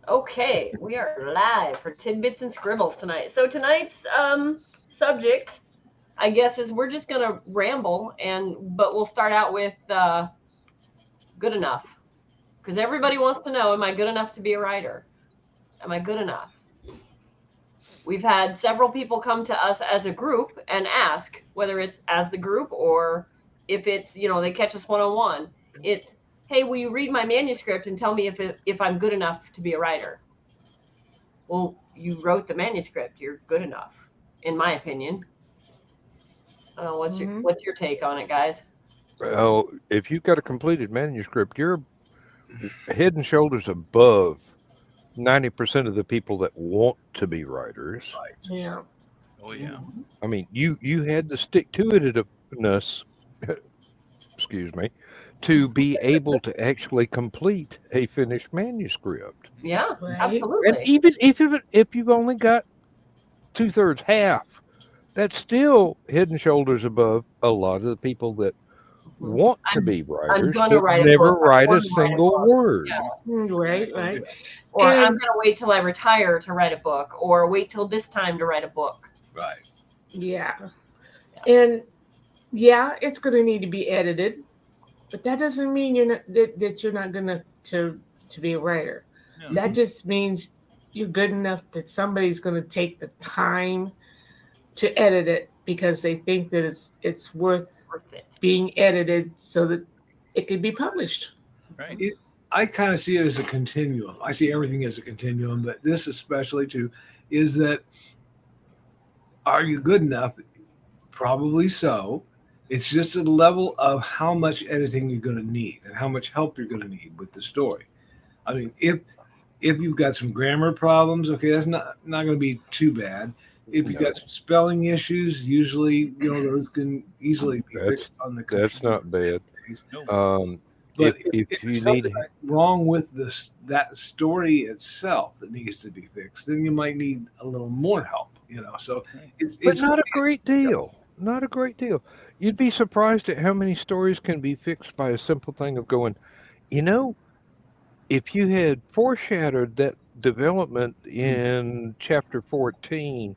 Okay, we are live for Tidbits and Scribbles tonight. So tonight's subject, I guess, is we're just gonna ramble, but we'll start out with good enough, because everybody wants to know: am I good enough to be a writer? Am I good enough? We've had several people come to us as a group and ask, whether it's as the group or if it's they catch us one on one. It's, hey, will you read my manuscript and tell me if I'm good enough to be a writer? Well, you wrote the manuscript. You're good enough, in my opinion. What's your take on it, guys? Well, if you've got a completed manuscript, you're head and shoulders above 90% of the people that want to be writers. Yeah. Oh yeah. I mean, you had the stick to itiveness, excuse me, to be able to actually complete a finished manuscript. Yeah, Right. And absolutely. even if you've only got 2/3 half, that's still head and shoulders above a lot of the people that Mhm. want to I'm be I'm writers gonna but write a never book. I write a want to write a single book. word. Yeah. Right, Exactly. right. Or I'm And gonna wait till I retire to write a book, or wait till this time to write a book. Right. yeah. Yeah. And yeah, it's going to need to be edited, but that doesn't mean that you're not going to be a writer. Yeah. That just means you're good enough that somebody's going to take the time to edit it because they think that it's worth Worth it. being edited so that it can be published. Right. I kind of see it as a continuum. I see everything as a continuum, but this especially too is that are you good enough? Probably so. It's just a level of how much editing you're going to need and how much help you're going to need with the story. I mean, if you've got some grammar problems, okay, that's not going to be too bad. If you've No, got some spelling issues, usually those can easily be that's fixed on the that's computer not bad. these days. No. But If if you it's something need, like wrong with that story itself that needs to be fixed, then you might need a little more help. So Right. but it's not a it's great deal. Not a great deal. You'd be surprised at how many stories can be fixed by a simple thing of going, you know, if you had foreshadowed that development in chapter 14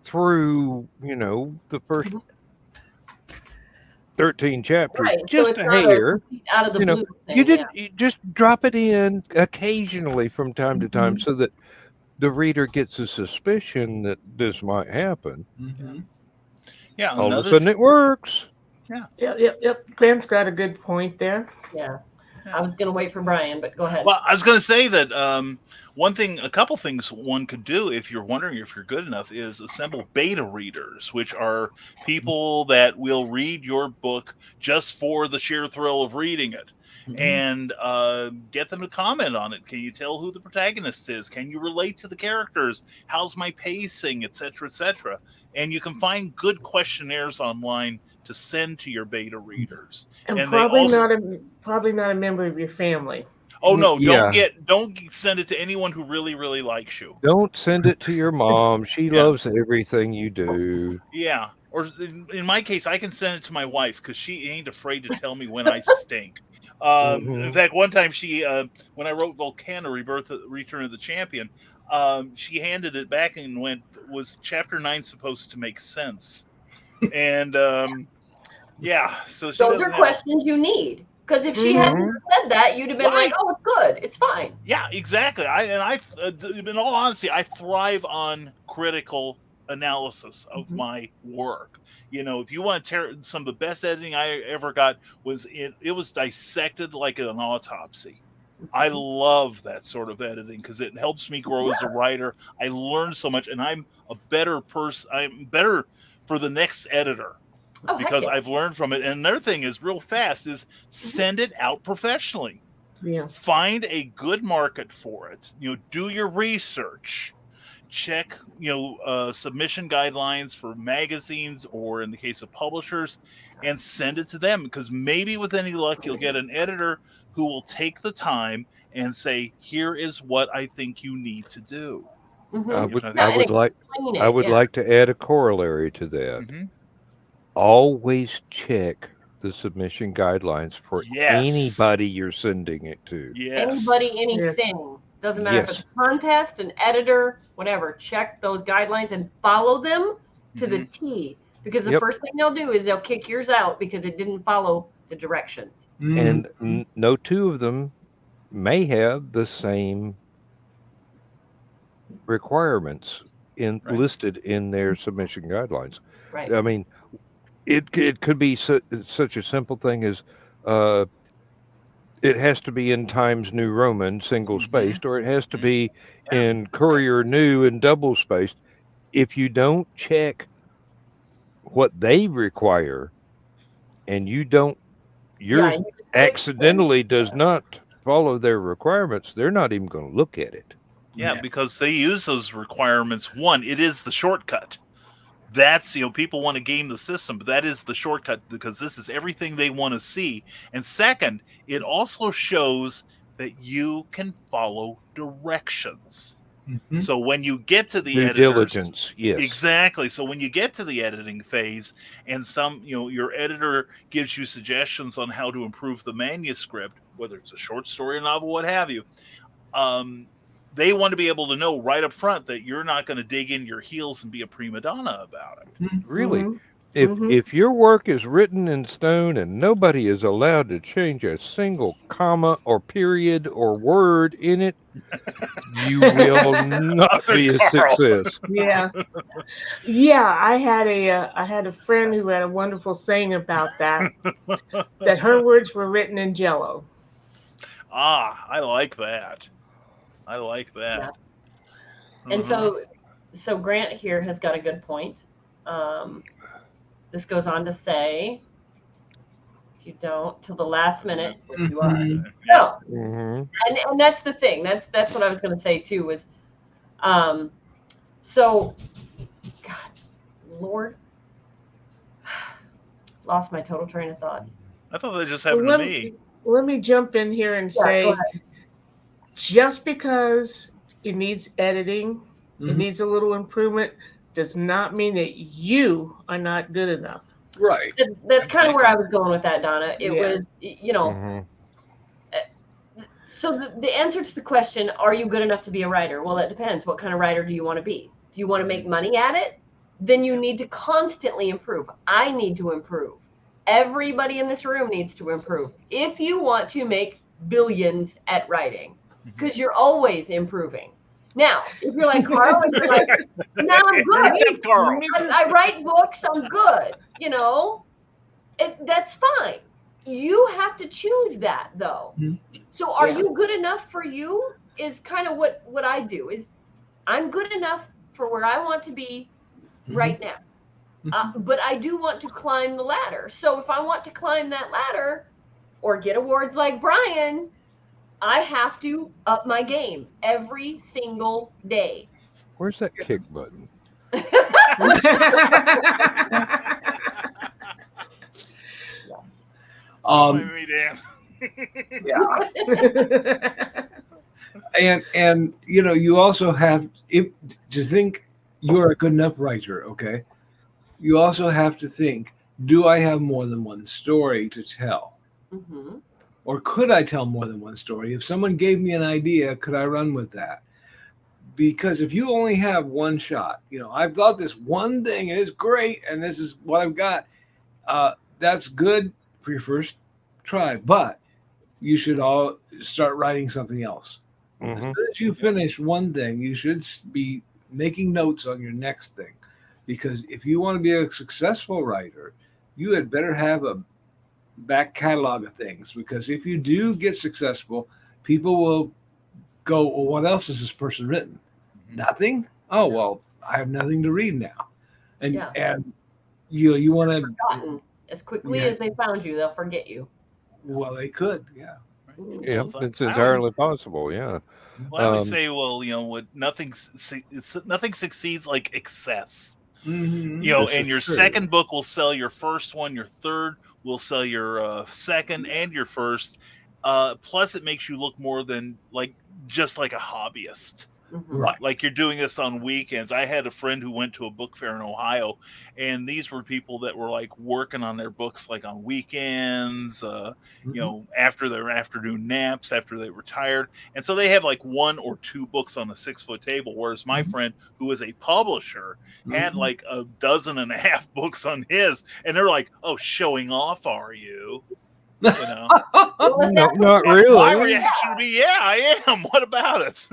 through, the first Mhm. 13 chapters, Right. So just it's a not a hair, complete out of the you know, blue thing. Yeah. you just drop it in occasionally from time to time Mhm. so that the reader gets a suspicion that this might happen. Yeah. hmm Yeah. All of a sudden it works. Yeah. Yep. Grant's got a good point there. Yeah. I Yeah. was gonna wait for Brian, but go ahead. Well, I was going to say that a couple things one could do if you're wondering if you're good enough is assemble beta readers, which are people that will read your book just for the sheer thrill of reading it. hmm And get them to comment on it. Can you tell who the protagonist is? Can you relate to the characters? How's my pacing, etc., etc.? And you can find good questionnaires online to send to your beta readers. And And they also probably not a member of your family. Oh no, Yeah, don't send it to anyone who really likes you. don't send it to your mom. She Yeah. loves everything you do. Yeah. Or in my case, I can send it to my wife because she ain't afraid to tell me when I stink. In Hmm. fact, one time when I wrote Volcana, Return of the Champion, she handed it back and went, "Was chapter 9 supposed to make sense?" And yeah, so she Those are doesn't have a questions you need. Because if she hadn't Hmm. Hmm. said that, you'd have been like, right. "Oh, it's good. It's fine." Yeah, exactly. In all honesty, I thrive on critical analysis of Mhm. my work. If you want to some of the best editing I ever got was it was dissected like an autopsy. I Mhm. love that sort of editing because it helps me grow as a Yeah. writer. I learn so much, and I'm a better person. I'm better for the next editor Oh, heck because yeah. I've learned from it. And another thing is real fast is Mhm. send it out professionally, Yeah. find a good market for it. Do your research, check submission guidelines for magazines or in the case of publishers, and send it to them because maybe with any luck you'll get an editor who will take the time and say, here is what I think you need to do. Mhm. I Yeah, and would like explain I it. would Yeah. like to add a corollary to that. Mm-hmm. Always check the submission guidelines for Yes. anybody you're sending it to. Yes. Anybody, Yes. anything. Doesn't matter if it's a contest, an editor, whatever. Check those guidelines and follow them to the T. Because the first thing they'll do is they'll kick yours out because it didn't follow the directions. And no two of them may have the same requirements listed in their submission guidelines. Right. I mean, it could be such a simple thing as it has to be in Times New Roman single spaced, or it has to be in Courier New and double spaced. If you don't check what they require, and yours accidentally does not follow their requirements, they're not even going to look at it. Yeah, because they use those requirements. One, it is the shortcut. That's, people want to game the system, but that is the shortcut because this is everything they want to see. And second, it also shows that you can follow directions. So when you get to the due diligence, yes, exactly. So when you get to the editing phase, and your editor gives you suggestions on how to improve the manuscript, whether it's a short story or novel, what have you, they want to be able to know right up front that you're not going to dig in your heels and be a prima donna about it. Really, if your work is written in stone and nobody is allowed to change a single comma or period or word in it, you will not be a success. Yeah. I had a friend who had a wonderful saying about that. That her words were written in Jello. I like that. Yeah. And so Grant here has got a good point. This goes on to say, if you don't till the last minute, you are. No. And that's the thing. That's what I was going to say too. Was, so, God, Lord, lost my total train of thought. I thought that just happened to me. Let me jump in here and say, just because it needs editing, it needs a little improvement, does not mean that you are not good enough. Right. That's kind of where I was going with that, Donna. It was, so the answer to the question, are you good enough to be a writer? Well, it depends. What kind of writer do you want to be? Do you want to make money at it? Then you need to constantly improve. I need to improve. Everybody in this room needs to improve. If you want to make billions at writing, because you're always improving. Now, if you're like Carl, and you're like, no, I'm good. Carl. I write books, I'm good. That's fine. You have to choose that, though. So are you good enough for you is kind of what I do. Is I'm good enough for where I want to be right now. But I do want to climb the ladder. So if I want to climb that ladder or get awards like Brian, I have to up my game every single day. Where's that kick button? And you also have to think you're a good enough writer, okay? You also have to think, do I have more than one story to tell? Or could I tell more than one story? If someone gave me an idea, could I run with that? Because if you only have one shot, I've thought this one thing and it's great and this is what I've got. That's good for your first try, but you should all start writing something else. As soon as you finish one thing, you should be making notes on your next thing. Because if you want to be a successful writer, you had better have a back catalog of things, because if you do get successful, people will go, well, what else has this person written? Nothing? Oh, well, I have nothing to read now. And you want to forgotten as quickly as they found you, they'll forget you. Well, they could, yeah, it's entirely possible. Yeah. Well, I would say, nothing succeeds like excess. And your second book will sell your first one, your third will sell your second and your first. Plus, it makes you look more than just like a hobbyist. Right. Like you're doing this on weekends. I had a friend who went to a book fair in Ohio, and these were people that were like working on their books like on weekends, after their afternoon naps, after they retired. And so they have like 1 or 2 books on a 6-foot table. Whereas my friend, who is a publisher, had like a 12.5 books on his. And they're like, "Oh, showing off, are you?" You know? No, not My really. reaction would be, "Yeah, I am. What about it?"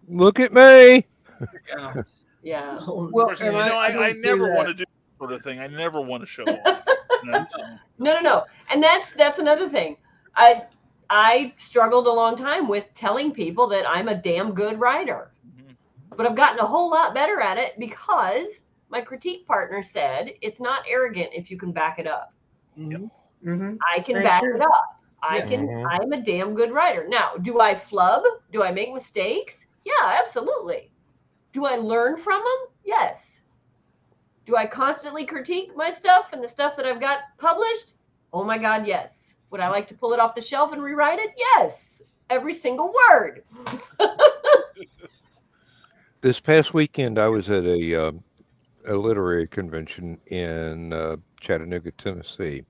Look at me. Yeah. Well, Of course, and I never want to do that sort of thing. I never want to show off. No. And that's another thing. I struggled a long time with telling people that I'm a damn good writer. But I've gotten a whole lot better at it because my critique partner said it's not arrogant if you can back it up. I can back it up. I'm a damn good writer. Now, do I flub? Do I make mistakes? Yeah, absolutely. Do I learn from them? Yes. Do I constantly critique my stuff and the stuff that I've got published? Oh my God, yes. Would I like to pull it off the shelf and rewrite it? Yes. Every single word. This past weekend, I was at a literary convention in Chattanooga, Tennessee,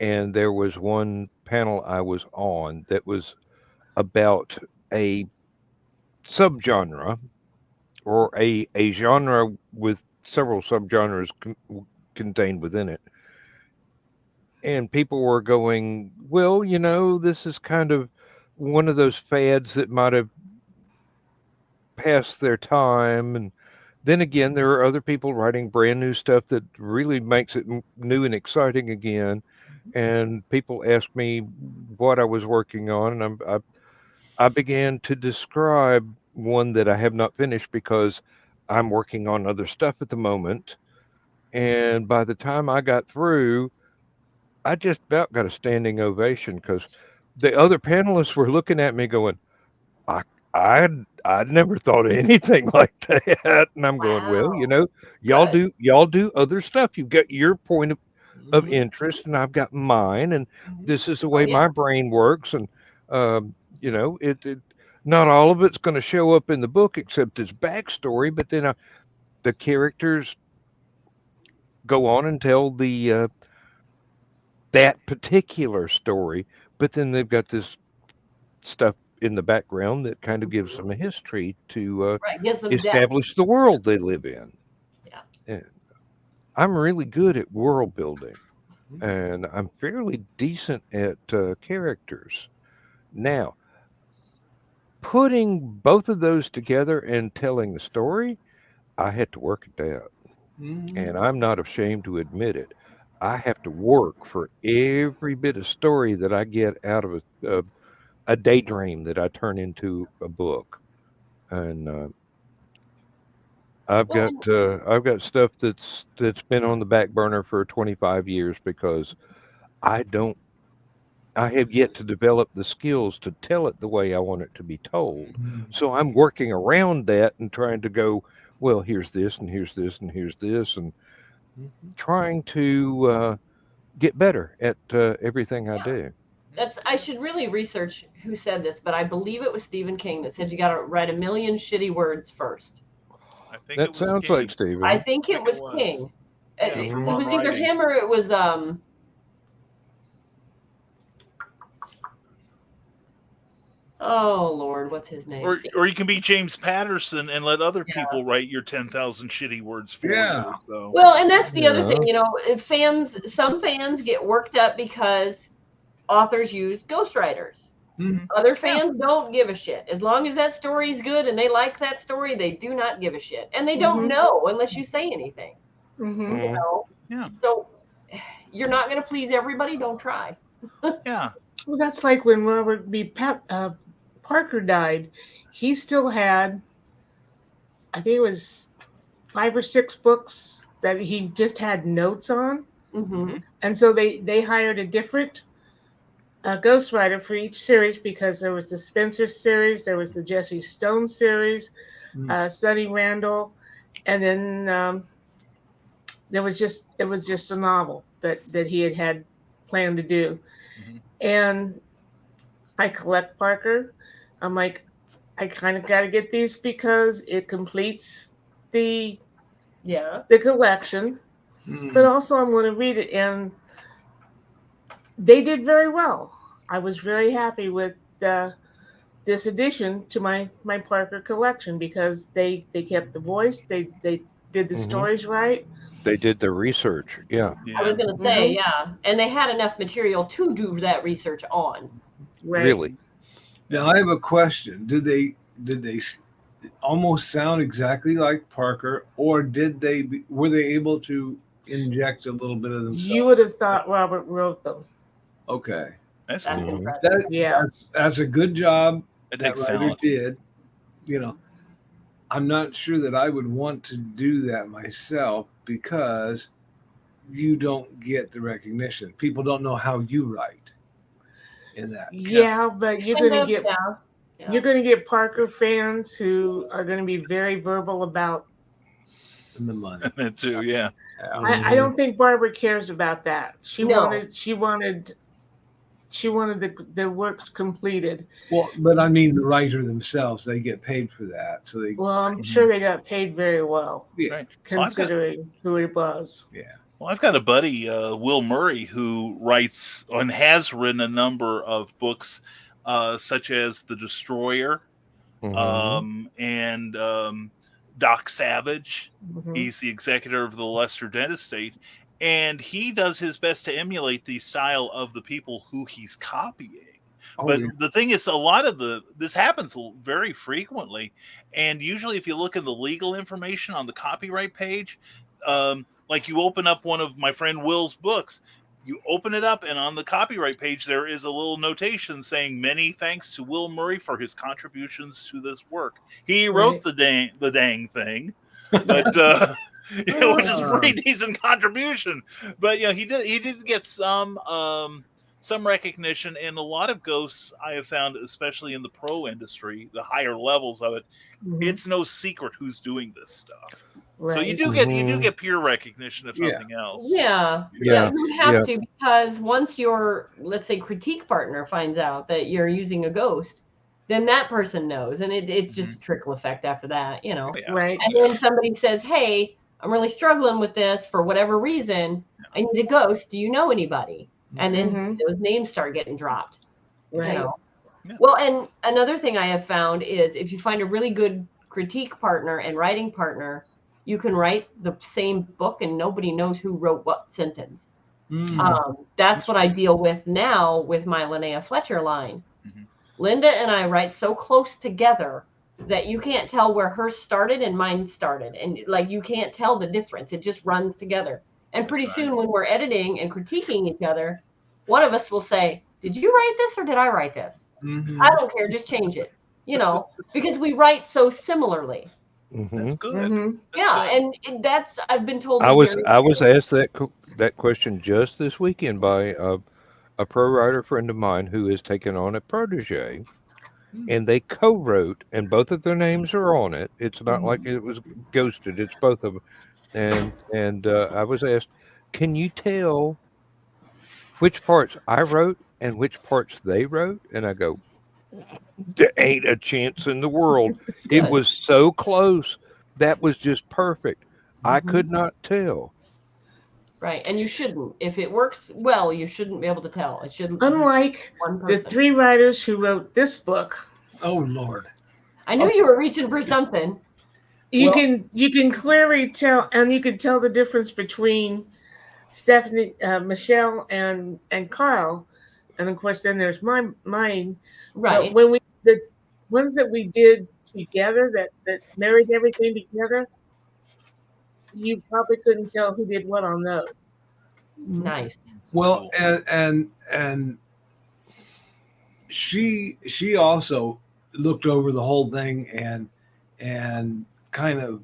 and there was one panel I was on that was about a subgenre or a genre with several subgenres contained within it. And people were going, well, this is kind of one of those fads that might have passed their time. And then again, there are other people writing brand new stuff that really makes it new and exciting again. And people asked me what I was working on, and I began to describe one that I have not finished because I'm working on other stuff at the moment. And by the time I got through, I just about got a standing ovation because the other panelists were looking at me going, I I'd never thought of anything like that. And I'm going, well, Wow. y'all do other stuff. You've got your point of interest, and I've got mine, and this is the way my brain works. And it not all of it's going to show up in the book except its backstory, but then the characters go on and tell the that particular story, but then they've got this stuff in the background that kind of gives them a history to Right. Gives them depth. establish the world they live in. Yeah. And I'm really good at world building, and I'm fairly decent at characters. Now, putting both of those together and telling the story, I had to work at that. And I'm not ashamed to admit it. I have to work for every bit of story that I get out of a daydream that I turn into a book. And I've got stuff that's been on the back burner for 25 years because I have yet to develop the skills to tell it the way I want it to be told. So I'm working around that and trying to go, well, here's this and here's this and here's this, and trying to get better at everything I do. I should really research who said this, but I believe it was Stephen King that said you got to write 1,000,000 shitty words first. I think That it was sounds King. like Stephen. I think it was King. Yeah, It from was on either writing. him or it was oh Lord, what's his name? Or you can be James Patterson and let other people write your 10,000 shitty words for you. So. Well, and that's the other thing, if some fans get worked up because authors use ghostwriters. Other fans don't give a shit. As long as that story is good and they like that story, they do not give a shit. And they don't know unless you say anything. Yeah. So you're not going to please everybody. Don't try. Yeah. Well, that's like when Robert B. Parker died. He still had, I think it was 5 or 6 books that he just had notes on. And so they hired a different ghostwriter for each series because there was the Spencer series, there was the Jesse Stone series, Sonny Randall, and then it was just a novel that he had planned to do. And I collect Parker. I'm like, I kind of got to get these because it completes the Yeah. collection, Mm. but also I'm going to read it, and they did very well. I was very happy with this addition to my Parker collection because they kept the voice, they did the Mhm. stories right. They did their research. Yeah. I was Yeah. going to say, yeah. And they had enough material to do that research on. Right. Really. Now I have a question. Did they almost sound exactly like Parker, or were they able to inject a little bit of themselves? You would have thought Robert wrote them. Okay, That's That's cool. Mhm. impressive. Yeah. that's a good job It that takes writer talent. did. You know, I'm not sure that I would want to do that myself because you don't get the recognition. People don't know how you write in that. Yeah, but you're Kind going of, to get yeah. Yeah. you're going to get Parker fans who are going to be very verbal about. In the money. That too. Yeah. I don't think Barbara cares about that. She No. wanted the works completed. Well, but I mean the writer themselves, they get paid for that. So they Well, I'm sure they got paid very well, yeah. Right. considering who he was. Well, I've got a buddy, Will Murray, who writes and has written a number of books, such as The Destroyer, Mhm. and Doc Savage. Mhm. He's the executor of the Lester Dent estate, and he does his best to emulate the style of the people who he's copying. Oh, But yeah. the thing is, a lot of this happens very frequently, and usually, if you look in the legal information on the copyright page, like you open up one of my friend Will's books, you open it up, and on the copyright page there is a little notation saying, "Many thanks to Will Murray for his contributions to this work. He wrote Right. the dang thing," but which is a pretty decent contribution. But he did get some recognition, and a lot of ghosts I have found, especially in the pro industry, the higher levels of it, Mhm. it's no secret who's doing this stuff. So Right. you do get peer recognition if Yeah. nothing else. Yeah. Yeah. You would have Yeah. to, because once your, let's say, critique partner finds out that you're using a ghost, then that person knows. And it's just a trickle effect after that, you know. Yeah. Right. And then somebody says, hey, I'm really struggling with this for whatever reason. I need a ghost. Do you know anybody? And then Mhm. those names start getting dropped. Right. You know. Yeah. Well, and another thing I have found is if you find a really good critique partner and writing partner, you can write the same book and nobody knows who wrote what sentence. Mm. That's what I deal with now with my Linnea Fletcher line. Mhm. Linda and I write so close together that you can't tell where hers started and mine started. And like you can't tell the difference. It just runs together. And pretty That's soon nice. when we're editing and critiquing each other, one of us will say, did you write this or did I write this? Mhm. I don't care, just change it. Because we write so similarly. That's Mhm. good. Mhm. That's Yeah, good. and that's I've been told. I is was very I was true. asked that question just this weekend by a pro writer friend of mine who has taken on a protege, and they co-wrote, and both of their names are on it. It's not like it was ghosted. It's both of them. And I was asked, can you tell which parts I wrote and which parts they wrote? And I go, there ain't a chance in the world. It Good. was so close. That was just perfect. I Mhm. could not tell. Right, and you shouldn't. If it works well, you shouldn't be able to tell. It shouldn't be Unlike one the person. 3 writers who wrote this book, Oh Lord. I knew you were reaching for something. you Well- can clearly tell, and you can tell the difference between Stephanie, Michelle, and Carl, and of course then there's mine. Right. But when the ones that we did together that married everything together, you probably couldn't tell who did what on those. Nice. Well, and she also looked over the whole thing and kind of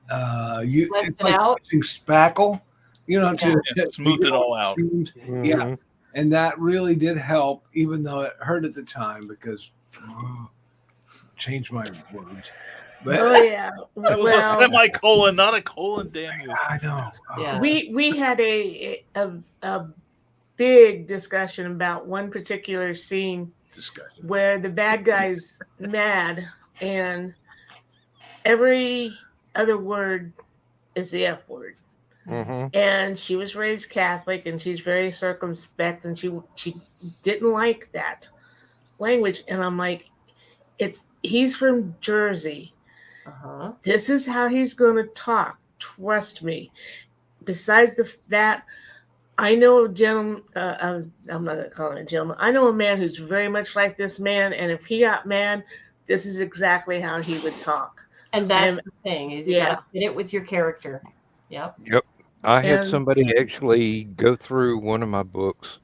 Fleshed it's it like out. using spackle, to Smoothed it all out. Yeah, Mhm. and that really did help, even though it hurt at the time because change my words. But Oh yeah. That was a semicolon, not a colon. Damn you! I know. Yeah. We had a big discussion about one particular scene Discussion. where the bad guy's mad and every other word is the F word. Mm-hmm. And she was raised Catholic and she's very circumspect and she didn't like that language. And I'm like, he's from Jersey. Uh-huh. This is how he's going to talk. Trust me. Besides that, I know a gentleman, I'm not going to call him a gentleman. I know a man who's very much like this man. And if he got mad, this is exactly how he would talk. And that's the thing, is you got to fit it with your character. Yep. I had somebody actually go through one of my books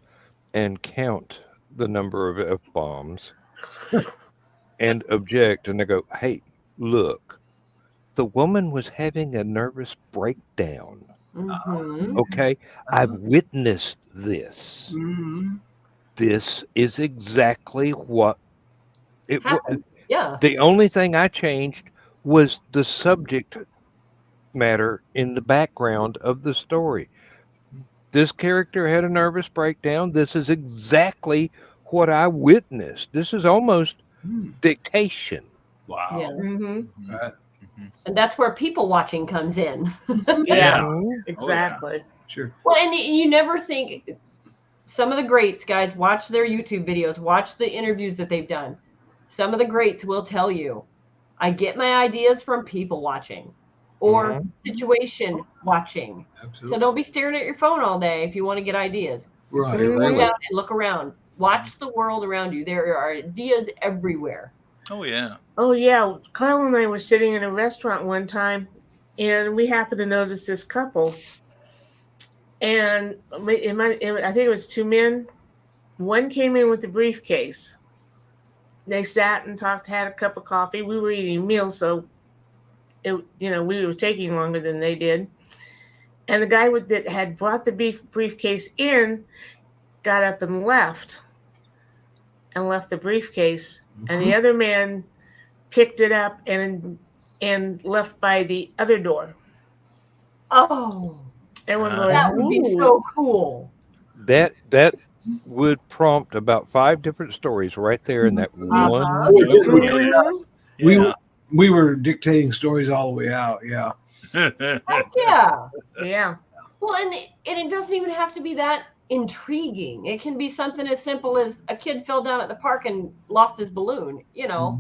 and count the number of F-bombs and object. And they go, hey, look, the woman was having a nervous breakdown. Mm-hmm. Okay, I've witnessed this. Mm-hmm. This is exactly what it was. Yeah. The only thing I changed was the subject matter in the background of the story. This character had a nervous breakdown. This is exactly what I witnessed. This is almost dictation. Wow. Yeah. Mm-hmm. And that's where people watching comes in. Yeah, Mhm. exactly. Sure. Well, and you never think, some of the greats, guys, watch their YouTube videos, watch the interviews that they've done. Some of the greats will tell you, I get my ideas from people watching or situation watching. Absolutely. So don't be staring at your phone all day if you want to get ideas. Right. Sit Really. down and look around. Watch the world around you. There are ideas everywhere. Oh yeah. Oh, yeah. Carl and I were sitting in a restaurant one time, and we happened to notice this couple. And I think it was two men. One came in with a briefcase. They sat and talked, had a cup of coffee. We were eating meals, so we were taking longer than they did. And the guy that had brought the briefcase in got up and left the briefcase. And the other man picked it up and left by the other door. Oh, Everyone going, that would be "Ooh." so cool. That would prompt about 5 different stories right there in that one. Mhm. Yeah. We were dictating stories all the way out. Yeah. Heck yeah. Yeah. Well, and it doesn't even have to be that intriguing. It can be something as simple as a kid fell down at the park and lost his balloon. Yeah.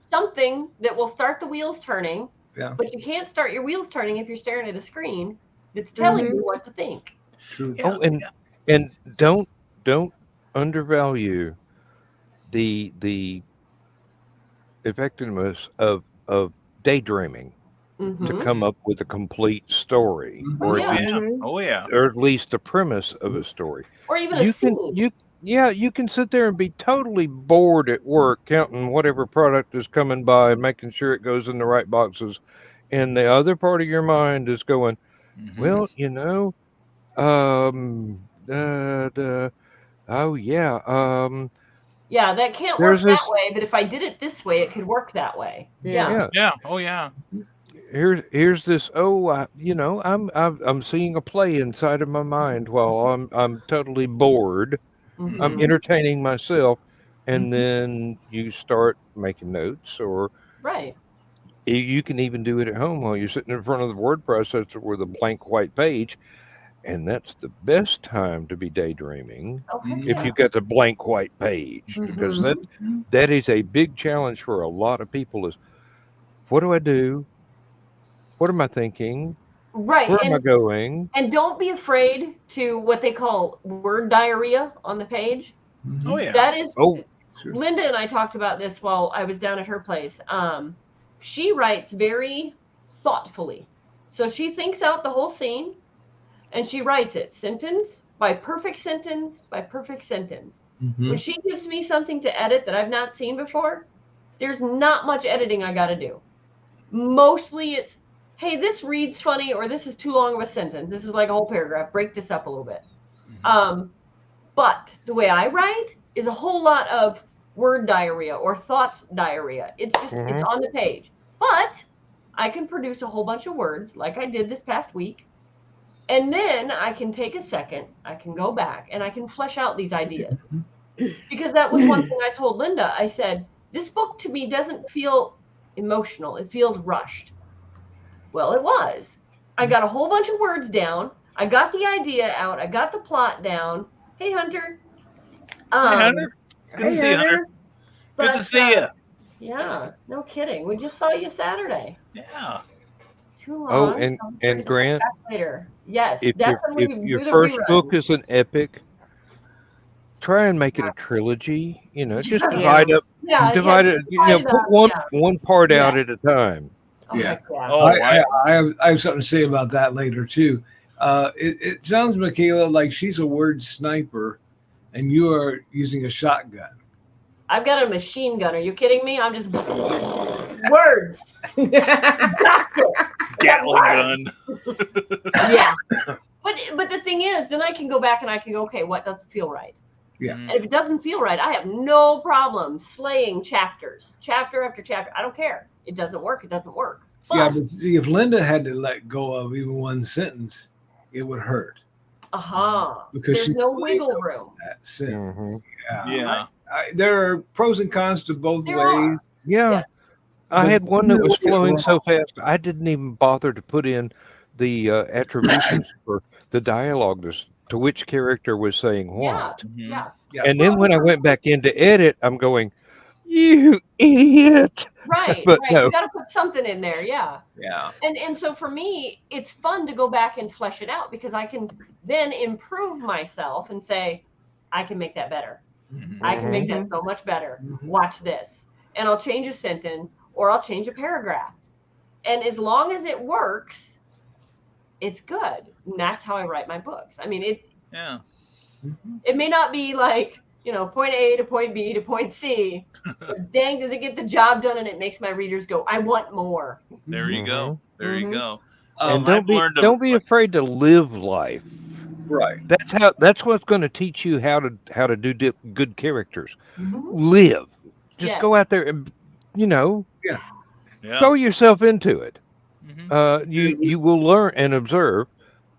Something that will start the wheels turning. Yeah. But you can't start your wheels turning if you're staring at a screen that's telling you what to think. True. Yeah. Oh, and don't undervalue the effectiveness of daydreaming to come up with a complete story, or Yeah. at least, Oh yeah. or at least the premise of a story. Or even a scene. You can sit there and be totally bored at work counting whatever product is coming by and making sure it goes in the right boxes, and the other part of your mind is going, well, oh yeah, Yeah, that can't there's work that this- way, but if I did it this way, it could work that way. Yeah. Yeah. Oh yeah. here's this. I'm seeing a play inside of my mind while I'm totally bored. Mhm. I'm entertaining myself, and then you start making notes, or Right. you can even do it at home while you're sitting in front of the word processor with a blank white page, and that's the best time to be daydreaming Oh, heck if yeah. you've got the blank white page, because that is a big challenge for a lot of people. Is, what do I do? What am I thinking? Right. Where am I going? And don't be afraid to what they call word diarrhea on the page. Oh yeah. That is, Oh, Sure. Linda and I talked about this while I was down at her place. She writes very thoughtfully. So she thinks out the whole scene and she writes it sentence by perfect sentence by perfect sentence. When she gives me something to edit that I've not seen before, there's not much editing I got to do. Mostly it's, hey, this reads funny, or this is too long of a sentence. This is like a whole paragraph. Break this up a little bit. But the way I write is a whole lot of word diarrhea or thought diarrhea. It's just, it's on the page. But I can produce a whole bunch of words like I did this past week And then I can take a second, I can go back, and I can flesh out these ideas. Because that was one thing I told Linda. I said, this book to me doesn't feel emotional. It feels rushed. Well, it was. I got a whole bunch of words down. I got the idea out. I got the plot down. Hey, Hunter. Hey, Hunter. Good to see you, Hunter. Good to see you. Yeah, no kidding. We just saw you Saturday. Yeah. Too Oh, long. and Grant, Later. Yes, if definitely. your first book is an epic, try and make it a trilogy. Just divide up. Yeah, divide it. Put one part out at a time. Oh, Yeah. heck yeah. Oh, I have something to say about that later too. It sounds, Michaela, like she's a word sniper, and you are using a shotgun. I've got a machine gun. Are you kidding me? I'm just words. Gatling gun. Yeah. But the thing is, then I can go back and I can go, okay, what doesn't feel right? Yeah. And if it doesn't feel right, I have no problem slaying chapters, chapter after chapter. I don't care. It doesn't work. It doesn't work. But see, if Linda had to let go of even one sentence, it would hurt. Because there's no wiggle room. That sentence. Mm-hmm. Yeah. There are pros and cons to both ways. Are. Yeah. I had one that was flowing so fast, I didn't even bother to put in the attributions for the dialogue to which character was saying what. Yeah. And then when I went back in to edit, I'm going, you idiot. Right. But right. no. You got to put something in there. Yeah. Yeah. And so for me, it's fun to go back and flesh it out because I can then improve myself and say, I can make that better. Mm-hmm. I can make that so much better. Watch this. And I'll change a sentence or I'll change a paragraph. And as long as it works, it's good. And that's how I write my books. I mean, it may not be like, point A to point B to point C. But dang, does it get the job done and it makes my readers go, I want more. There you go. There you go. And don't be afraid to live life. Right. That's what's going to teach you how to do good characters. Live. Just go out there and throw yourself into it. You will learn and observe.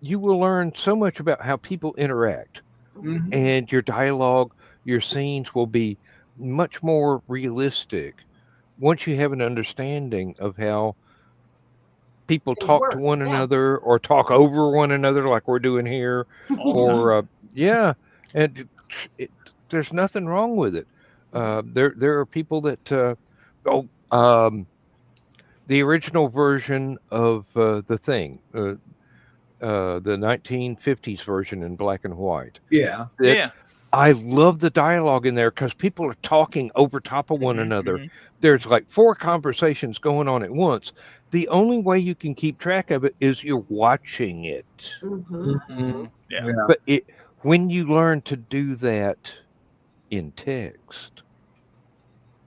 You will learn so much about how people interact, and your dialogue, your scenes will be much more realistic once you have an understanding of how people talk to one another or talk over one another like we're doing here. And there's nothing wrong with it. There are people that the original version of The Thing, the 1950s version in black and white. I love the dialogue in there because people are talking over top of one another. There's like 4 conversations going on at once. The only way you can keep track of it is you're watching it. But when you learn to do that in text,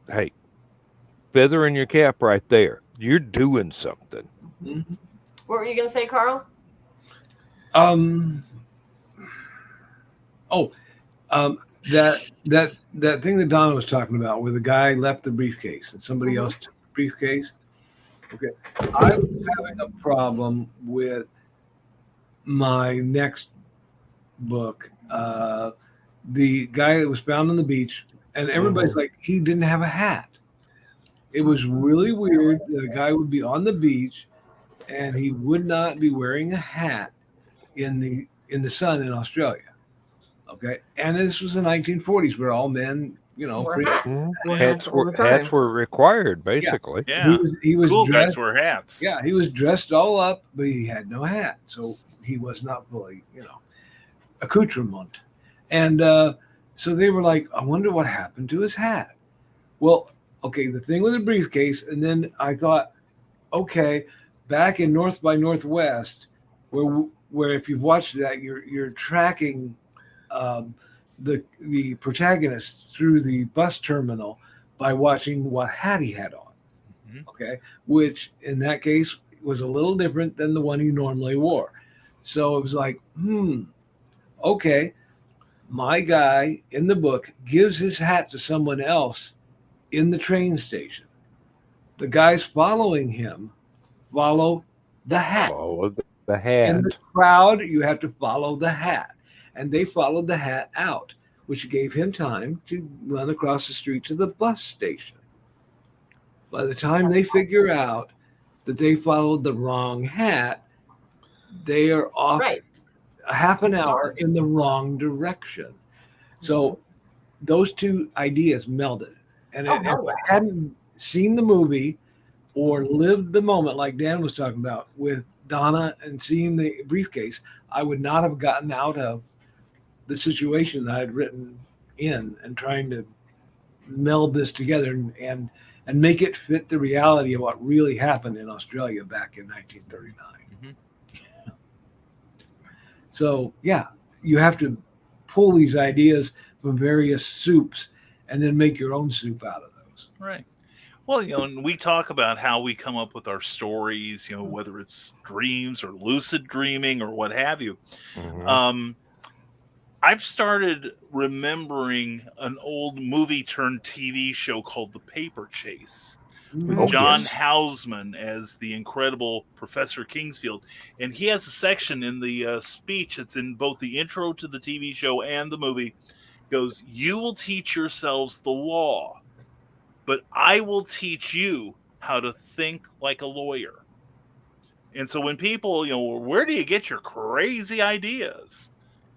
hey, feather in your cap right there. You're doing something. What were you going to say, Carl? That thing that Donna was talking about where the guy left the briefcase and somebody else took the briefcase. Okay. I was having a problem with my next book. The guy that was found on the beach, and everybody's like, he didn't have a hat. It was really weird that a guy would be on the beach and he would not be wearing a hat in the sun in Australia. Okay. And this was the 1940s where all men, hats were required, basically. Yeah. He was cool dressed, guys wear hats. Yeah, he was dressed all up, but he had no hat. So he was not fully, accoutrement. And so they were like, I wonder what happened to his hat. Well, okay, the thing with the briefcase, and then I thought, okay, back in North by Northwest, where if you've watched that, you're tracking the protagonist through the bus terminal by watching what hat he had on. Okay, which in that case was a little different than the one he normally wore. So it was like, okay, my guy in the book gives his hat to someone else in the train station. The guys following him follow the hat. The hat. In the crowd, you have to follow the hat. And they followed the hat out, which gave him time to run across the street to the bus station. By the time they figure out that they followed the wrong hat, they are off a half an hour in the wrong direction. So those two ideas melded. And if I hadn't seen the movie or lived the moment like Dan was talking about with Donna and seeing the briefcase, I would not have gotten out of the situation that I had written in and trying to meld this together and make it fit the reality of what really happened in Australia back in 1939. So, yeah, you have to pull these ideas from various soups and then make your own soup out of those. Right. Well, and we talk about how we come up with our stories, whether it's dreams or lucid dreaming or what have you. I've started remembering an old movie turned TV show called The Paper Chase with John Houseman as the incredible Professor Kingsfield. And he has a section in the speech that's in both the intro to the TV show and the movie. Goes, "You will teach yourselves the law, but I will teach you how to think like a lawyer." And so when people, where do you get your crazy ideas?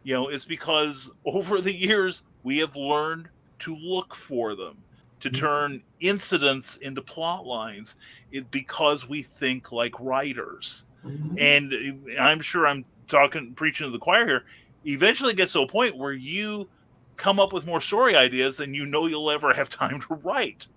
It's because over the years, we have learned to look for them, to turn incidents into plot lines because we think like writers. And I'm sure I'm preaching to the choir here. Eventually it gets to a point where you come up with more story ideas than you'll ever have time to write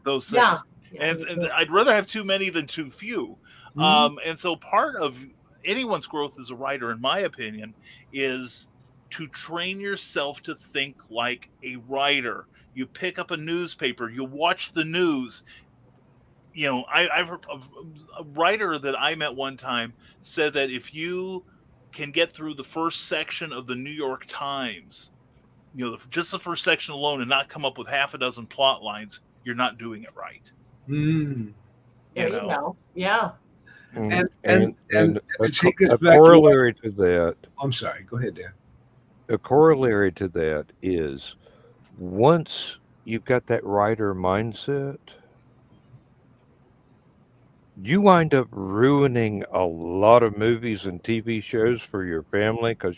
those things. And I'd rather have too many than too few. And so part of anyone's growth as a writer, in my opinion, is to train yourself to think like a writer. You pick up a newspaper, you watch the news. I've heard a writer that I met one time said that if you can get through the first section of the New York Times, just the first section alone, and not come up with half a dozen plot lines, you're not doing it right. There you go. Yeah. And to take this a back corollary to that. I'm sorry. Go ahead, Dan. A corollary to that is once you've got that writer mindset, you wind up ruining a lot of movies and TV shows for your family because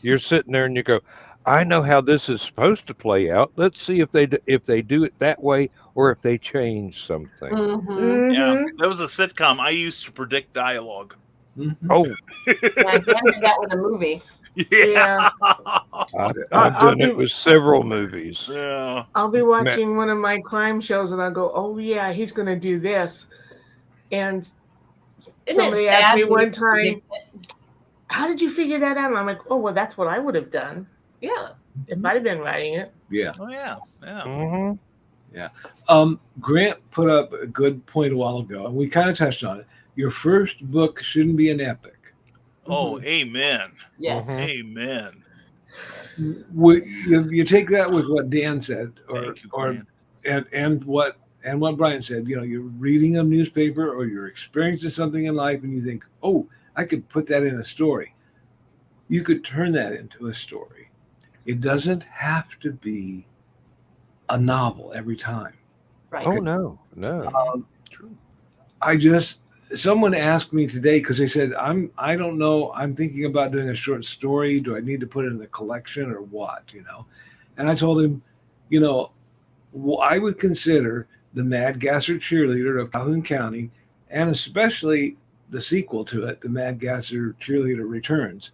you're sitting there and you go, I know how this is supposed to play out. Let's see if they do it that way or if they change something. Yeah, that was a sitcom. I used to predict dialogue. Oh, I did that with a movie. Yeah. I've done it with several movies. Yeah. I'll be watching one of my crime shows and I'll go, oh yeah, he's going to do this. And somebody asked me one time, how did you figure that out? And I'm like, oh, well, that's what I would have done. Yeah. If I'd have been writing it. Yeah. Oh, yeah. Yeah. Mm-hmm. Yeah. Grant put up a good point a while ago, and we kind of touched on it. Your first book shouldn't be an epic. Oh, amen. Yes. Amen. You take that with what Dan said, and what Brian said. You're reading a newspaper or you're experiencing something in life, and you think, "Oh, I could put that in a story." You could turn that into a story. It doesn't have to be a novel every time. Right. Oh no. True. Someone asked me today because they said, I don't know. I'm thinking about doing a short story. Do I need to put it in a collection or what? And I told him, I would consider the Mad Gasser Cheerleader of Calhoun County, and especially the sequel to it, the Mad Gasser Cheerleader Returns.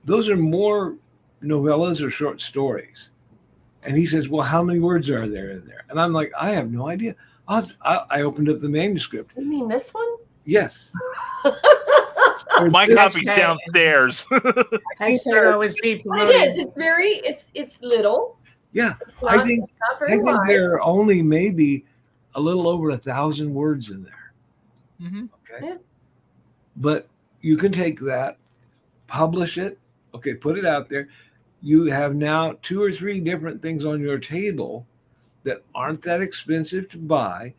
Those are more novellas or short stories. And he says, well, how many words are there in there? And I'm like, I have no idea. I opened up the manuscript. You mean this one? Yes. My copy's downstairs. Hashtag always be promoted. It is. It's little. Yeah. Not, I think there are only maybe a little over 1,000 words in there. Mm-hmm. Okay. Yeah. But you can take that, publish it. Okay, put it out there. You have now 2 or 3 different things on your table that aren't that expensive to buy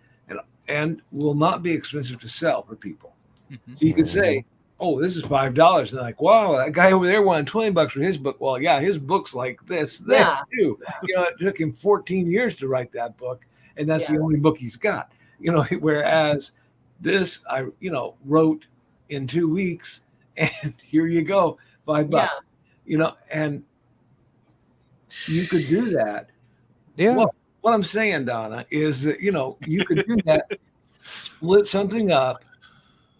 and will not be expensive to sell for people. Mm-hmm. So you could say, oh, this is $5. And like, wow, that guy over there wanted $20 for his book. Well, yeah, his book's like this, that too. It took him 14 years to write that book, and that's the only book he's got. Whereas this, I wrote in 2 weeks, and here you go, $5. And you could do that. Yeah. Well, what I'm saying, Donna, is that you could do that, split something up,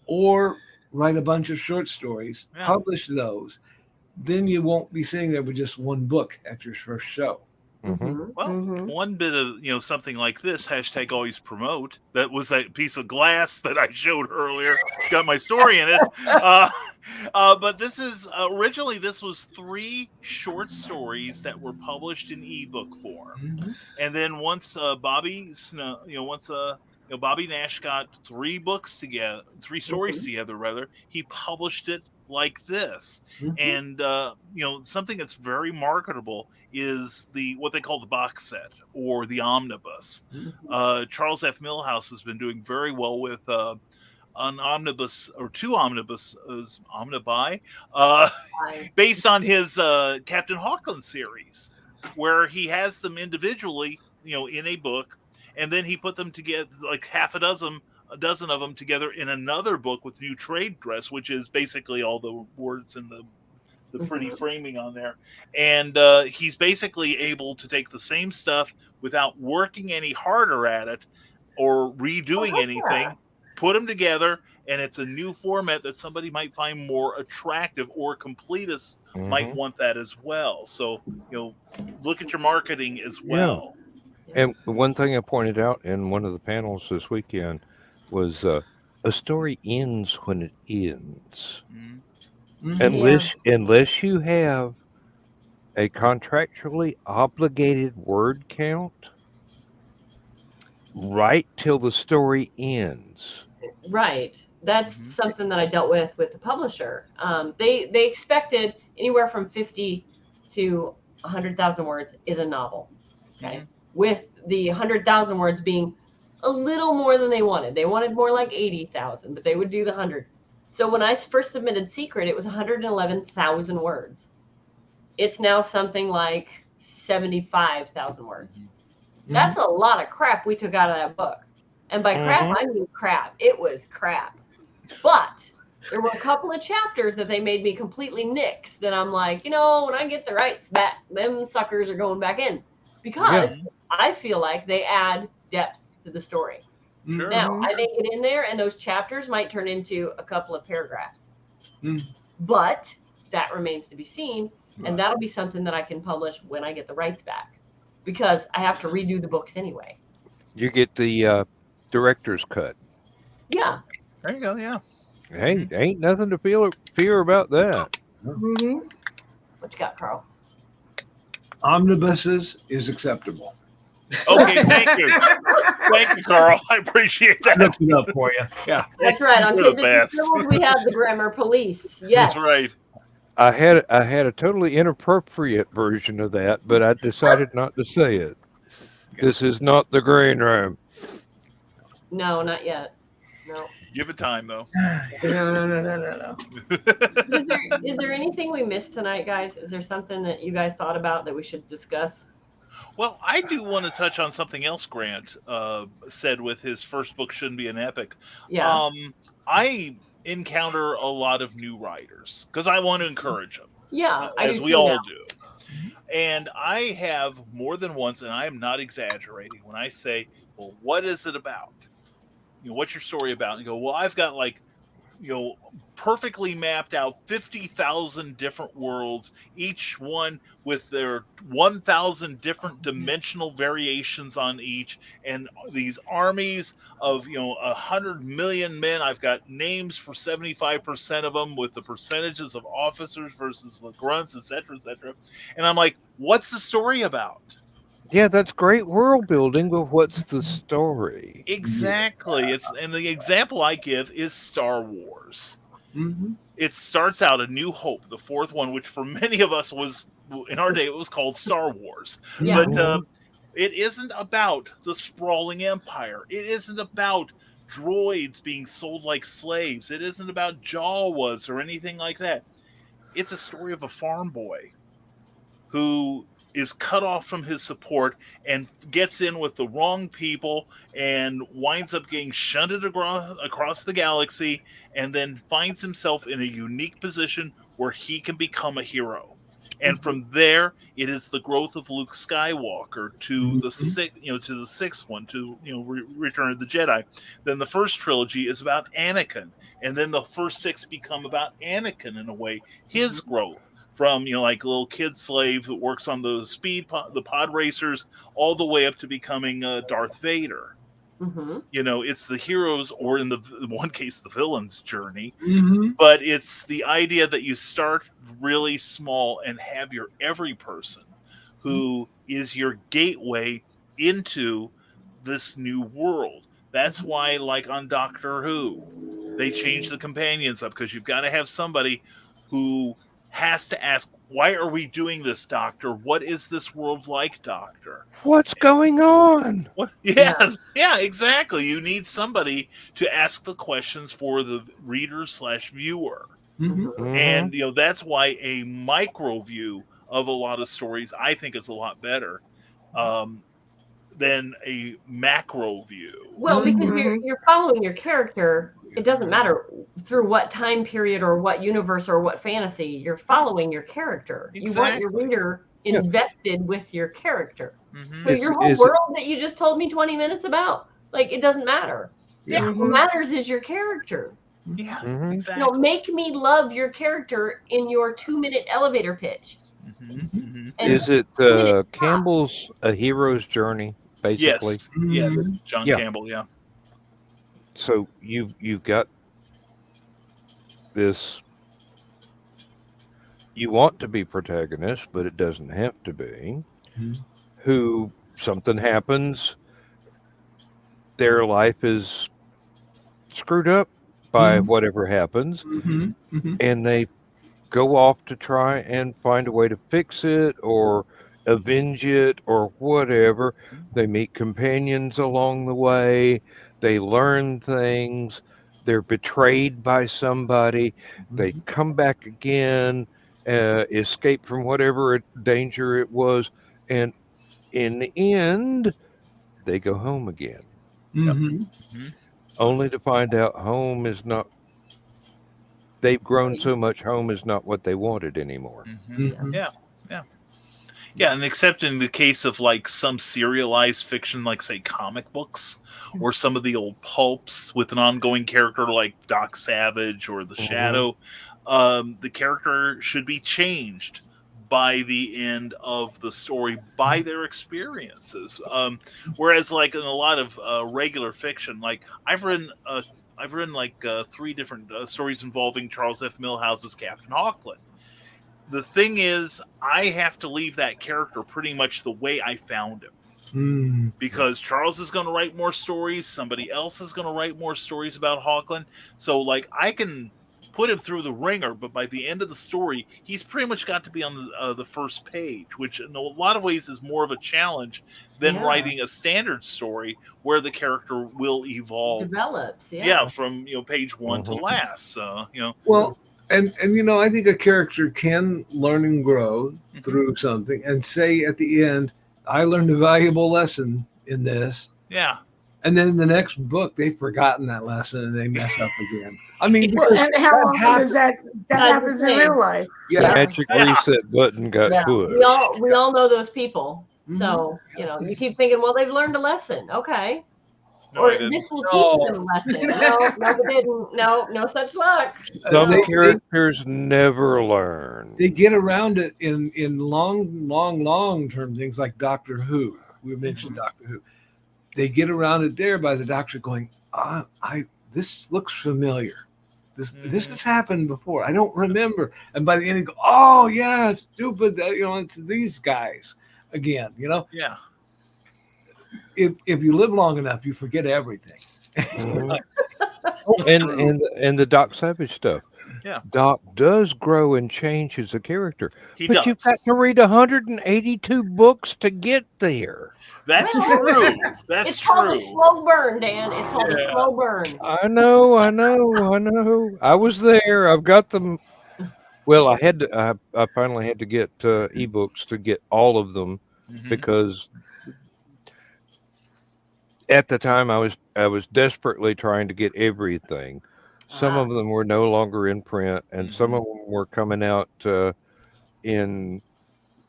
or write a bunch of short stories, publish those. Then you won't be sitting there with just one book at your first show. Mm-hmm. Well, one bit of something like this # always promote. That was that piece of glass that I showed earlier. Got my story in it. But this is originally this was 3 short stories that were published in ebook form, and then once Bobby Nash got 3 books together, 3 stories together rather, he published it like this. And something that's very marketable is what they call the box set or the omnibus. Charles F. Milhouse has been doing very well with an omnibus or 2 omnibuses, omnibi, based on his Captain Hawkland series, where he has them individually, in a book, and then he put them together, like a dozen of them together in another book with new trade dress, which is basically all the words in the pretty framing on there. And he's basically able to take the same stuff without working any harder at it or redoing anything, put them together, and it's a new format that somebody might find more attractive, or completists might want that as well. So, look at your marketing as well. And one thing I pointed out in one of the panels this weekend was a story ends when it ends. Unless you have a contractually obligated word count, right till the story ends. Right. That's something that I dealt with the publisher. They expected anywhere from 50 to 100,000 words is a novel. Okay. With the 100,000 words being a little more than they wanted. They wanted more like 80,000, but they would do the 100. So when I first submitted Secret, it was 111,000 words. It's now something like 75,000 words. That's a lot of crap we took out of that book. And by crap, I mean crap. It was crap. But there were a couple of chapters that they made me completely nix that I'm like, when I get the rights back, them suckers are going back in. Because I feel like they add depth to the story. Sure. Now, I make it in there, and those chapters might turn into a couple of paragraphs. But that remains to be seen, and that'll be something that I can publish when I get the rights back, because I have to redo the books anyway. You get the director's cut. Yeah. There you go, yeah. Hey, ain't nothing to fear about that. What you got, Carl? Omnibuses is acceptable. Okay, thank you. Thank you, Carl. I appreciate that. Looked it up for you. Yeah. That's right. On You're the Tidbits and Scribbles, we have the grammar police. Yes. That's right. I had a totally inappropriate version of that, but I decided not to say it. This is not the green room. No, not yet. No. Give it time, though. No. Is there anything we missed tonight, guys? Is there something that you guys thought about that we should discuss? Well, I do want to touch on something else Grant said with his first book, Shouldn't Be an Epic. Yeah. I encounter a lot of new writers because I want to encourage them. Yeah. As we all do. And I have more than once, and I am not exaggerating, when I say, well, what is it about? What's your story about? And you go, well, I've got perfectly mapped out 50,000 different worlds, each one with their 1,000 different dimensional variations on each, and these armies of 100 million men. I've got names for 75% of them with the percentages of officers versus the grunts, etc., etc. And I'm like, what's the story about? Yeah, that's great world building, but what's the story? Exactly. And the example I give is Star Wars. It starts out A New Hope, the 4th one, which for many of us was, in our day, it was called Star Wars. Yeah. But it isn't about the sprawling empire. It isn't about droids being sold like slaves. It isn't about Jawas or anything like that. It's a story of a farm boy who is cut off from his support and gets in with the wrong people and winds up getting shunted across the galaxy, and then finds himself in a unique position where he can become a hero. And from there, it is the growth of Luke Skywalker to the sixth one, to Return of the Jedi. Then the first trilogy is about Anakin, and then the first 6 become about Anakin in a way, his growth from like a little kid slave that works on the pod racers, all the way up to becoming Darth Vader. Mm-hmm. It's the heroes, or in the one case, the villain's journey. Mm-hmm. But it's the idea that you start really small and have your every person who is your gateway into this new world. That's why, like on Doctor Who, they changed the companions up, because you've got to have somebody who has to ask, why are we doing this, Doctor? What is this world like, Doctor? What's going on? What? Yes, yeah, exactly. You need somebody to ask the questions for the reader/viewer. Mm-hmm. And that's why a micro view of a lot of stories, I think, is a lot better than a macro view. Well, because you're following your character. It doesn't matter through what time period or what universe or what fantasy. You're following your character. Exactly. You want your reader invested with your character. Mm-hmm. So your whole world that you just told me 20 minutes about, like, it doesn't matter. Yeah. What matters is your character. Yeah, Mhm. exactly. Make me love your character in your 2-minute elevator pitch. Mm-hmm. Mm-hmm. And Is it Campbell's A Hero's Journey, basically? Yes, John Campbell, yeah. So you've got this, you want to be protagonist, but it doesn't have to be, who something happens, their life is screwed up by whatever happens, and they go off to try and find a way to fix it or avenge it or whatever. They meet companions along the way. They learn things. They're betrayed by somebody. They come back again, escape from whatever danger it was, and in the end, they go home again. Only to find out home is not, they've grown so much, home is not what they wanted anymore. Yeah, and except in the case of like some serialized fiction, like say comic books, or some of the old pulps with an ongoing character like Doc Savage or the Shadow, the character should be changed by the end of the story by their experiences. Whereas like in a lot of regular fiction, like I've written like 3 different stories involving Charles F. Millhouse's Captain Hawkland. The thing is, I have to leave that character pretty much the way I found him. Because Charles is going to write more stories, somebody else is going to write more stories about Hawkland. So, like, I can put him through the ringer, but by the end of the story, he's pretty much got to be on the first page, which in a lot of ways is more of a challenge than writing a standard story where the character will evolve. Develops, from page 1 to last. Well, and I think a character can learn and grow through something, and say at the end, I learned a valuable lesson in this. Yeah. And then in the next book, they've forgotten that lesson and they mess up again. I mean, and how often does that happens in real life? The magic reset button got pushed. We all know those people. So, you keep thinking, well, they've learned a lesson. Okay. No, this will teach them a lesson. No, they didn't. No such luck. Some characters never learn. They get around it in long term things like Doctor Who. We mentioned Doctor Who. They get around it there by the Doctor going, this looks familiar. This has happened before. I don't remember. And by the end, you go, oh yeah, it's stupid. It's these guys again. Yeah. If you live long enough, you forget everything. And the Doc Savage stuff. Doc does grow and change as a character. He But does. you've got to read 182 books to get there. That's Well, true. That's It's called a true. slow burn, Dan. It's called a Yeah. slow burn. I know. I was there. I've got them. Well, I had to. I finally had to get ebooks to get all of them Mhm. because at the time I was desperately trying to get everything. Some of them were no longer in print, and some of them were coming out in,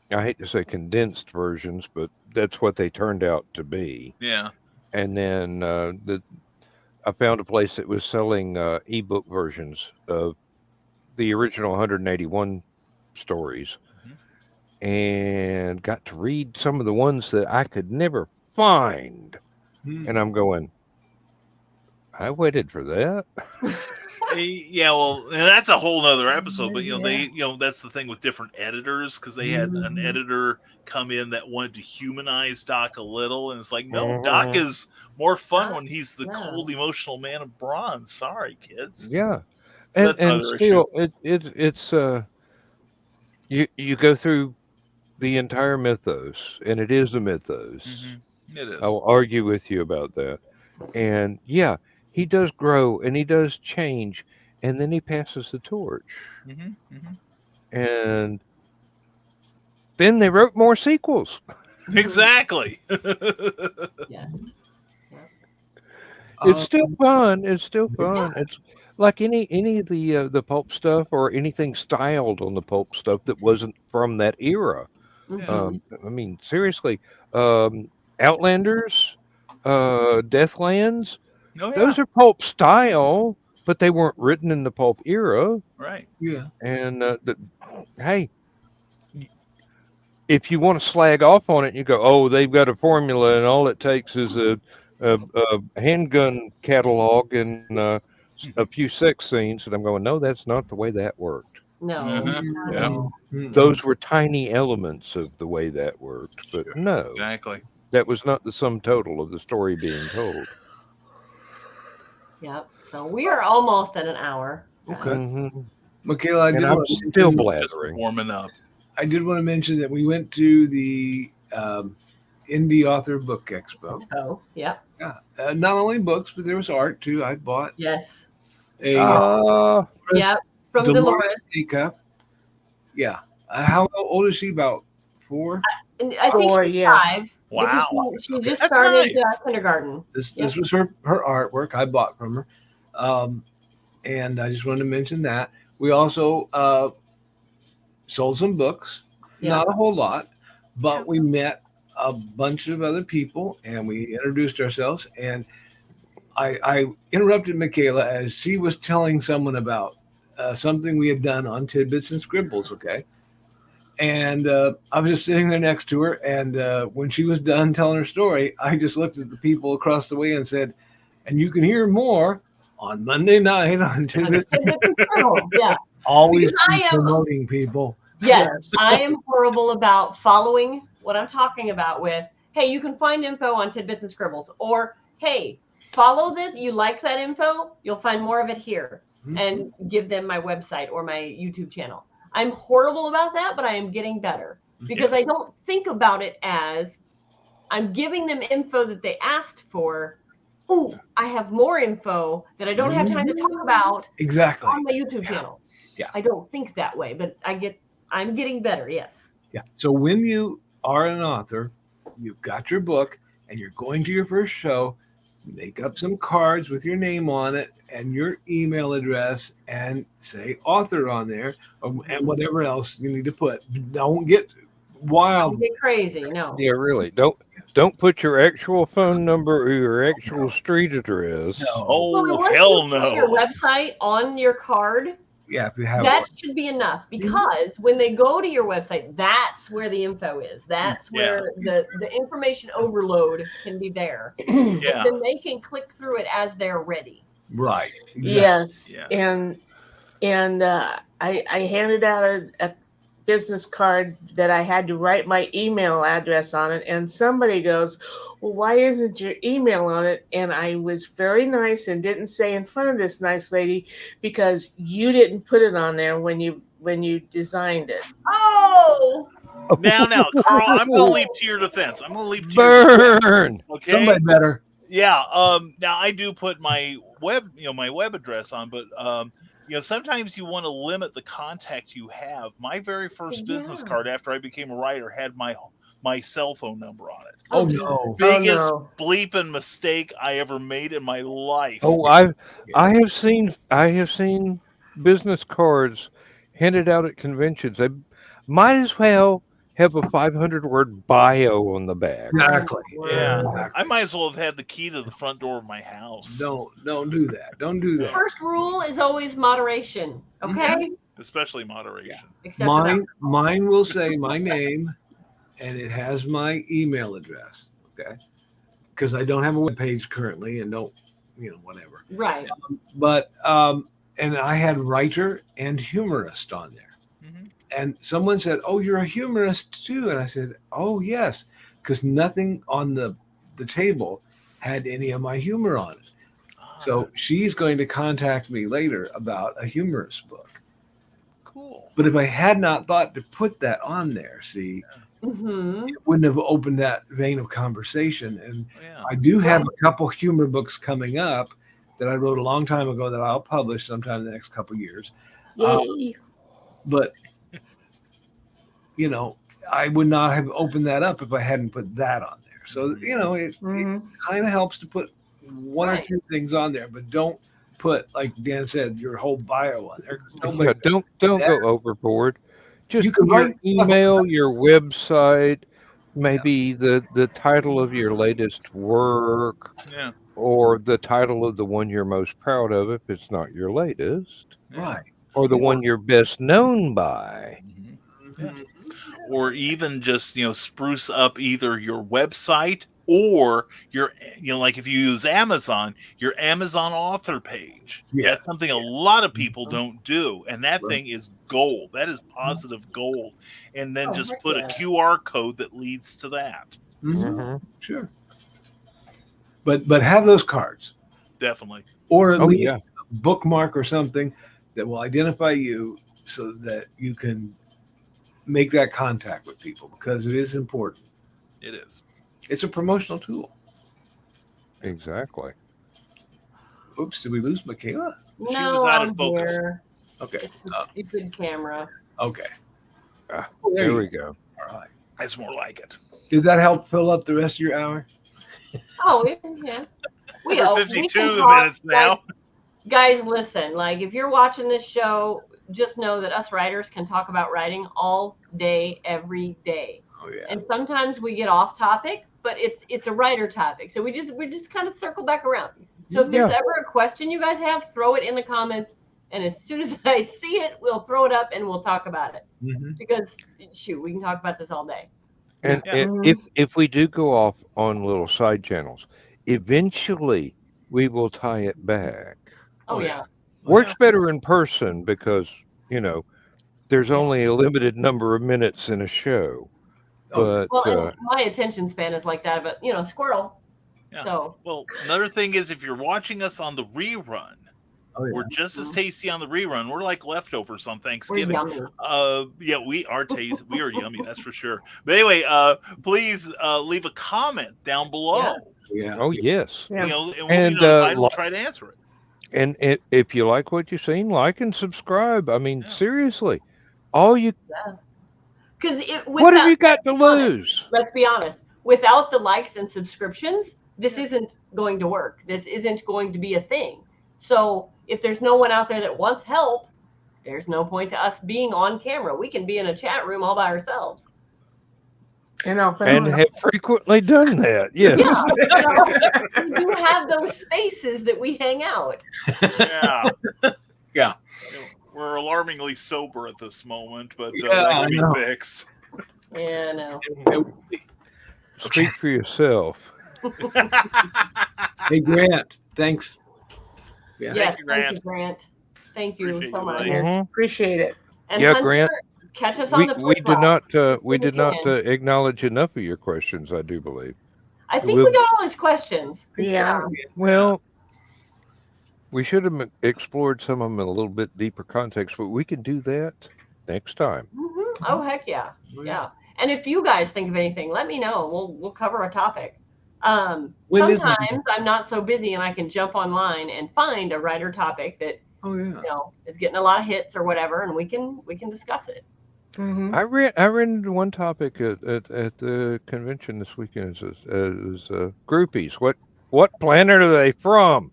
I hate to say condensed versions, but that's what they turned out to be. Yeah. And then I found a place that was selling ebook versions of the original 181 stories, and got to read some of the ones that I could never find. And I'm going, I waited for that. Yeah, well, and that's a whole nother episode. But that's the thing with different editors, because they had an editor come in that wanted to humanize Doc a little, and it's like, no, Doc is more fun when he's the cold, emotional man of bronze. Sorry, kids. Yeah, That's and another still, it's you go through the entire mythos, and it is a mythos. It is. I'll argue with you about that. And yeah, he does grow and he does change, and then he passes the torch. And then they wrote more sequels. Exactly. Yeah. It's still fun. It's still fun. It's like any of the pulp stuff or anything styled on the pulp stuff that wasn't from that era. I mean, seriously, Outlanders, Deathlands, those are pulp style, but they weren't written in the pulp era. Right. Yeah. And hey, if you want to slag off on it, you go, oh, they've got a formula, and all it takes is a handgun catalog and a few sex scenes. And I'm going, no, that's not the way that worked. No. Those were tiny elements of the way that worked, but no, Exactly. that was not the sum total of the story being told. Yep. So we are almost at an hour. Okay. Michaela, I'm still blathering. Warming up. I did want to mention that we went to the Indie Author Book Expo. Oh, yeah. Not only books, but there was art too. I bought a from Dolores. Cup. Yeah. How old is she? About 4? I think she's 5. Wow. She just started kindergarten. This was her artwork I bought from her. And I just wanted to mention that. We also sold some books, not a whole lot, but we met a bunch of other people and we introduced ourselves. And I interrupted Michaela as she was telling someone about something we had done on Tidbits and Scribbles, okay? And I was just sitting there next to her. And when she was done telling her story, I just looked at the people across the way and said, and you can hear more on Monday night on Tidbits and Scribbles. Yeah. Always promoting people. Yes, I am horrible about following what I'm talking about with, hey, you can find info on Tidbits and Scribbles. Or, hey, follow this. You like that info? You'll find more of it here. And give them my website or my YouTube channel. I'm horrible about that, but I am getting better because I don't think about it as I'm giving them info that they asked for. Ooh, I have more info that I don't have time to talk about on my YouTube channel. Yeah. I don't think that way, but I'm getting better. Yes. Yeah. So when you are an author, you've got your book and you're going to your first show, make up some cards with your name on it and your email address and say author on there and whatever else you need to put. Don't get wild. Don't get crazy. No. Yeah, really. Don't put your actual phone number or your actual street address. No. Oh, hell no. Your website on your card. Yeah, if you have that should be enough because when they go to your website, that's where the info is. That's where the information overload can be there. And then they can click through it as they're ready. Right. Exactly. Yes. Yeah. And I handed out a business card that I had to write my email address on it, and somebody goes, well, why isn't your email on it? And I was very nice and didn't say in front of this nice lady, because you didn't put it on there when you designed it. Oh, Now, Carl, I'm going to leap to your defense. I'm going to leap to your defense. Burn. Okay. Somebody better. Yeah. Now I do put my web address on, but sometimes you want to limit the contact you have. My very first business card after I became a writer had my cell phone number on it. Oh no. Biggest bleeping mistake I ever made in my life. Oh, I have seen business cards handed out at conventions. They might as well have a 500-word bio on the back. Exactly. Yeah. Exactly. I might as well have had the key to the front door of my house. Don't do that. Don't do that. first rule is always moderation. Okay. Especially moderation. Except for that. Mine will say my name, and it has my email address. Okay. Because I don't have a web page currently, and don't, whatever. Right. But and I had writer and humorist on there. Mm-hmm. And someone said, "Oh, you're a humorist too," and I said, "Oh, yes," because nothing on the table had any of my humor on it. So she's going to contact me later about a humorous book. Cool. But if I had not thought to put that on there, see, Mm-hmm. it wouldn't have opened that vein of conversation. And Yeah. I do have a couple humor books coming up that I wrote a long time ago that I'll publish sometime in the next couple of years. Yay. But I would not have opened that up if I hadn't put that on there. So it kind of helps to put one or two things on there, but don't put, like Dan said, your whole bio on there. Yeah, don't go overboard. Just You can your write- email, your website, maybe the title of your latest work, Yeah. or the title of the one you're most proud of if it's not your latest, Yeah. Right. or the one you're best known by. Mm-hmm. Yeah. Or even just spruce up either your website or your like if you use Amazon, your Amazon author page. Yeah. That's something a lot of people don't do, and that thing is gold. That is positive gold. And then just put a QR code that leads to that. Mm-hmm. Sure. But have those cards, Definitely. or at Oh, least yeah. a bookmark or something that will identify you, so that you can make that contact with people, because it is important. It is. It's a promotional tool. Exactly. Oops, did we lose Michaela? She No, was out of I'm focus. here. Okay. Stupid camera. Okay. Ah, Oh, there you we go. All right. That's more like it. Did that help fill up the rest of your hour? Oh, yeah. We We're we 52 can talk, minutes now. Guys, listen, like if you're watching this show, just know that us writers can talk about writing all day, every day. Oh yeah. And sometimes we get off topic, but it's a writer topic. So we just kind of circle back around. So if there's ever a question you guys have, throw it in the comments. And as soon as I see it, we'll throw it up and we'll talk about it. Mm-hmm. Because shoot, we can talk about this all day. And if we do go off on little side channels, eventually we will tie it back. Oh yeah. Works better in person because, there's only a limited number of minutes in a show. But Well, and my attention span is like that, but squirrel. Yeah. So Well, another thing is if you're watching us on the rerun, we're just as tasty on the rerun. We're like leftovers on Thanksgiving. we're yummy. Yeah, we are tasty. We are yummy, that's for sure. But anyway, please leave a comment down below. Yeah. oh yes. Yeah. And we'll And, be notified. We'll try to answer it. And if you like what you've seen, like and subscribe. I mean, seriously, all you. Because What have you got to lose? Let's be honest. Without the likes and subscriptions, this isn't going to work. This isn't going to be a thing. So if there's no one out there that wants help, there's no point to us being on camera. We can be in a chat room all by ourselves. And have frequently done that. Yes. Yeah. We do have those spaces that we hang out. Yeah. Yeah. We're alarmingly sober at this moment, but Yeah, that I can know. be fixed. Yeah, no. Speak for yourself. Hey Grant, thanks. Yeah. Yes, you, Grant. Grant. Thank you Appreciate so you, much. buddy. Mhm. Appreciate it. And Yeah, Hunter, Grant. catch us on the We flip did side. we did not can. acknowledge enough of your questions, I do believe. I think we'll- we got all his questions. Yeah. Well, we should have explored some of them in a little bit deeper context, but we can do that next time. Oh heck yeah, yeah. And if you guys think of anything, let me know. We'll cover a topic. Sometimes I'm not so busy and I can jump online and find a writer topic that is getting a lot of hits or whatever, and we can discuss it. Mm-hmm. I ran into one topic at the convention this weekend. Is groupies. What planet are they from?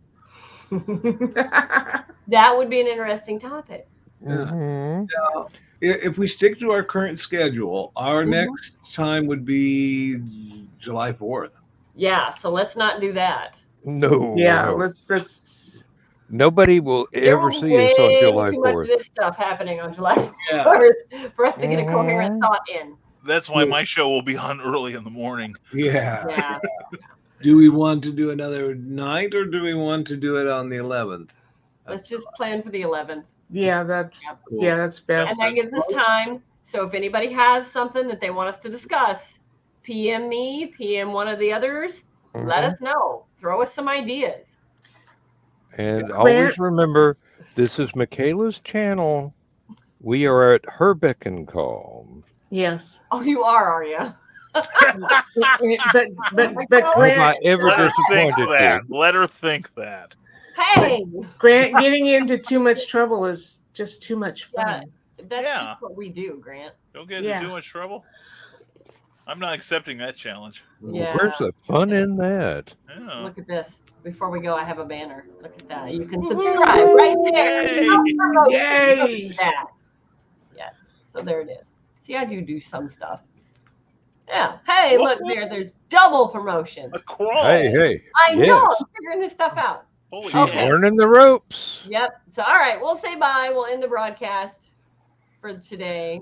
That would be an interesting topic. Mm-hmm. If we stick to our current schedule, our next time would be July 4th. Yeah, so let's not do that. No. Yeah, no. let's. Nobody will ever see us on July too much 4th. of this stuff happening on July 4th Yeah. for us to get a coherent thought in. That's why my show will be on early in the morning. Yeah. Do we want to do another night, or do we want to do it on the 11th? Let's just plan for the 11th. Yeah, that's best. And that gives us time. So if anybody has something that they want us to discuss, PM me, PM one of the others. Let us know. Throw us some ideas. And always remember, this is Michaela's channel. We are at her beck and call. Yes. Oh, you are you? but Am I ever Let her think disappointed? that. Let her think that. Hey, Grant, getting into too much trouble is just too much fun. that's just what we do, Grant. Don't get into too much trouble. I'm not accepting that challenge. Yeah. Where's the fun in that? Yeah. Look at this. Before we go, I have a banner. Look at that. You can subscribe right there. Yay! That. Yes. So there it is. See, I do some stuff. Yeah. Hey, look there. There's double promotion. A crawl. Hey. I know. I'm figuring this stuff out. Holy She's learning the ropes. Yep. So, all right. We'll say bye. We'll end the broadcast for today.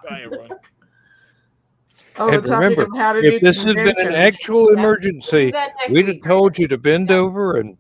Bye, everyone. Oh, And the topic remember, of how to if do this had been an conventions. actual emergency, That next we'd week. have told you to bend over and